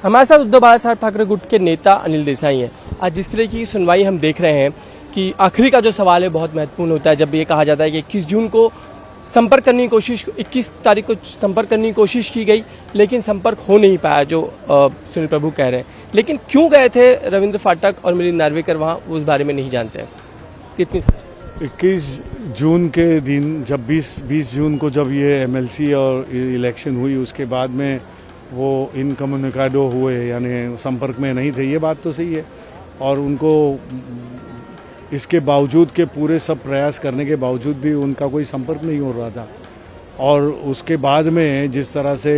हमारे साथ उद्धव बालासाहेब ठाकरे गुट के नेता अनिल देसाई हैं। आज जिस तरह की सुनवाई हम देख रहे हैं कि आखिरी का जो सवाल है बहुत महत्वपूर्ण होता है, जब ये कहा जाता है कि 21 जून को संपर्क करने की कोशिश 21 तारीख को संपर्क करने की कोशिश की गई, लेकिन संपर्क हो नहीं पाया, जो सुनील प्रभु कह रहे हैं। लेकिन क्यों गए थे रविंद्र फाटक और मिलिंद नार्वेकर वहाँ, उस बारे में नहीं जानते हैं। कितनी 21 जून के दिन, जब 20 जून को जब ये एमएलसी और इलेक्शन हुई, उसके बाद में वो इनकम्युनिकाडो हुए, यानी संपर्क में नहीं थे, ये बात तो सही है। और उनको इसके बावजूद के पूरे सब प्रयास करने के बावजूद भी उनका कोई संपर्क नहीं हो रहा था। और उसके बाद में जिस तरह से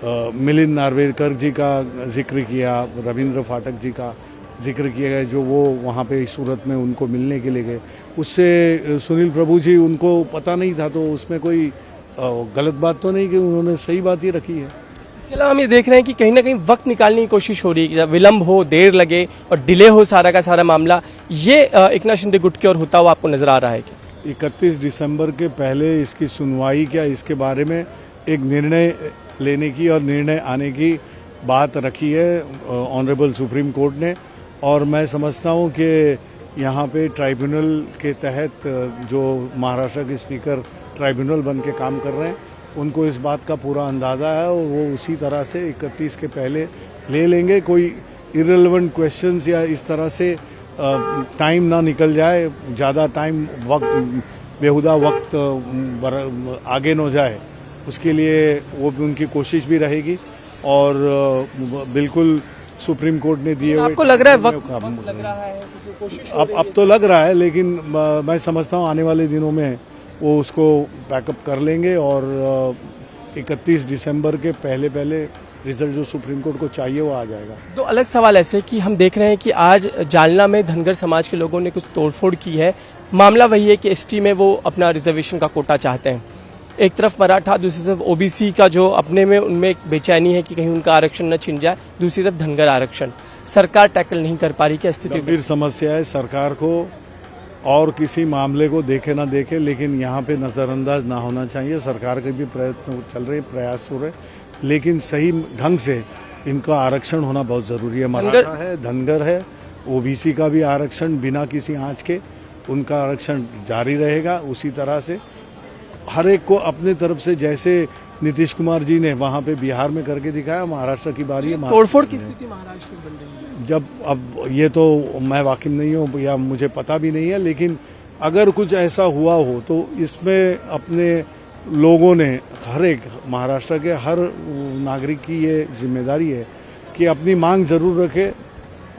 मिलिंद नार्वेकर जी का जिक्र किया, रविंद्र फाटक जी का जिक्र किया गया, जो वो वहाँ पे सूरत में उनको मिलने के लिए गए, उससे सुनील प्रभु जी उनको पता नहीं था, तो उसमें कोई गलत बात तो नहीं कि उन्होंने सही बात ही रखी है। इसके अलावा हम ये देख रहे हैं कि कहीं ना कहीं वक्त निकालने की कोशिश हो रही है कि जब विलंब हो, देर लगे और डिले हो सारा का सारा मामला, ये एकनाथ शिंदे गुट की ओर होता हुआ आपको नजर आ रहा है क्या? 31 दिसंबर के पहले इसकी सुनवाई क्या, इसके बारे में एक निर्णय लेने की और निर्णय आने की बात रखी है ऑनरेबल सुप्रीम कोर्ट ने। और मैं समझता हूँ कि यहाँ पे ट्राइब्यूनल के तहत जो महाराष्ट्र के स्पीकर ट्राइब्यूनल बन के काम कर रहे हैं, उनको इस बात का पूरा अंदाज़ा है और वो उसी तरह से 31 के पहले ले लेंगे। कोई इररिलेवेंट क्वेश्चंस या इस तरह से टाइम ना निकल जाए, ज़्यादा टाइम वक्त बेहुदा वक्त आगे न जाए, उसके लिए वो भी उनकी कोशिश भी रहेगी। और बिल्कुल सुप्रीम कोर्ट ने दिए हुए, आपको लग रहा है वक्त लग रहा है, कोशिश अब तो लग रहा है, लेकिन मैं समझता हूँ आने वाले दिनों में वो उसको बैकअप कर लेंगे और 31 दिसंबर के पहले रिजल्ट जो सुप्रीम कोर्ट को चाहिए वो आ जाएगा। दो अलग सवाल ऐसे कि हम देख रहे हैं कि आज जालना में धनगर समाज के लोगों ने कुछ तोड़फोड़ की है। मामला वही है कि एसटी में वो अपना रिजर्वेशन का कोटा चाहते हैं। एक तरफ मराठा, दूसरी तरफ ओबीसी का जो अपने में उनमें एक बेचैनी है कि कहीं उनका आरक्षण न छिन जाए, दूसरी तरफ धनगर आरक्षण। सरकार टैकल नहीं कर पा रही, क्या स्थिति? गंभीर समस्या है। सरकार को और किसी मामले को देखे ना देखे, लेकिन यहाँ पे नज़रअंदाज ना होना चाहिए। सरकार के भी प्रयत्न चल रहे, प्रयास हो रहे, लेकिन सही ढंग से इनका आरक्षण होना बहुत ज़रूरी है। मराठा है, धनगर है, ओबीसी का भी आरक्षण बिना किसी आंच के उनका आरक्षण जारी रहेगा। उसी तरह से हर एक को अपने तरफ से, जैसे नीतीश कुमार जी ने वहाँ पे बिहार में करके दिखाया, महाराष्ट्र की बारी है। तोड़फोड़ की स्थिति महाराष्ट्र में बन रही है। जब अब ये तो मैं वाकिफ नहीं हूँ या मुझे पता भी नहीं है, लेकिन अगर कुछ ऐसा हुआ हो तो इसमें अपने लोगों ने, हर एक महाराष्ट्र के हर नागरिक की ये जिम्मेदारी है कि अपनी मांग जरूर रखे,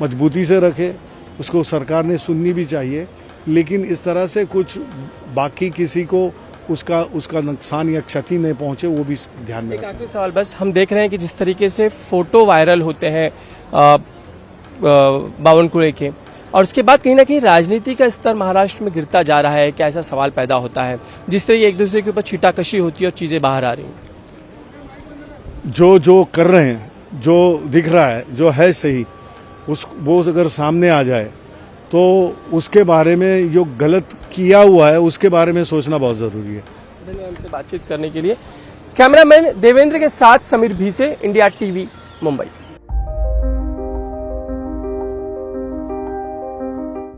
मजबूती से रखे, उसको सरकार ने सुननी भी चाहिए, लेकिन इस तरह से कुछ बाकी किसी को उसका नुकसान या क्षति नहीं पहुंचे, वो भी ध्यान में रखें। आखिरी सवाल बस, हम देख रहे हैं कि जिस तरीके से फोटो वायरल होते हैं बावनकुळे के, और उसके बाद कहीं ना कहीं राजनीति का स्तर महाराष्ट्र में गिरता जा रहा है, क्या ऐसा सवाल पैदा होता है जिस तरह एक दूसरे के ऊपर छीटाकशी होती है और चीजें बाहर आ रही हैं? जो कर रहे हैं, जो दिख रहा है, जो है सही, वो अगर सामने आ जाए तो उसके बारे में जो गलत किया हुआ है उसके बारे में सोचना बहुत जरूरी है। धन्यवाद हमसे बातचीत करने के लिए। कैमरामैन देवेंद्र के साथ समीर भीसे, इंडिया टीवी, मुंबई।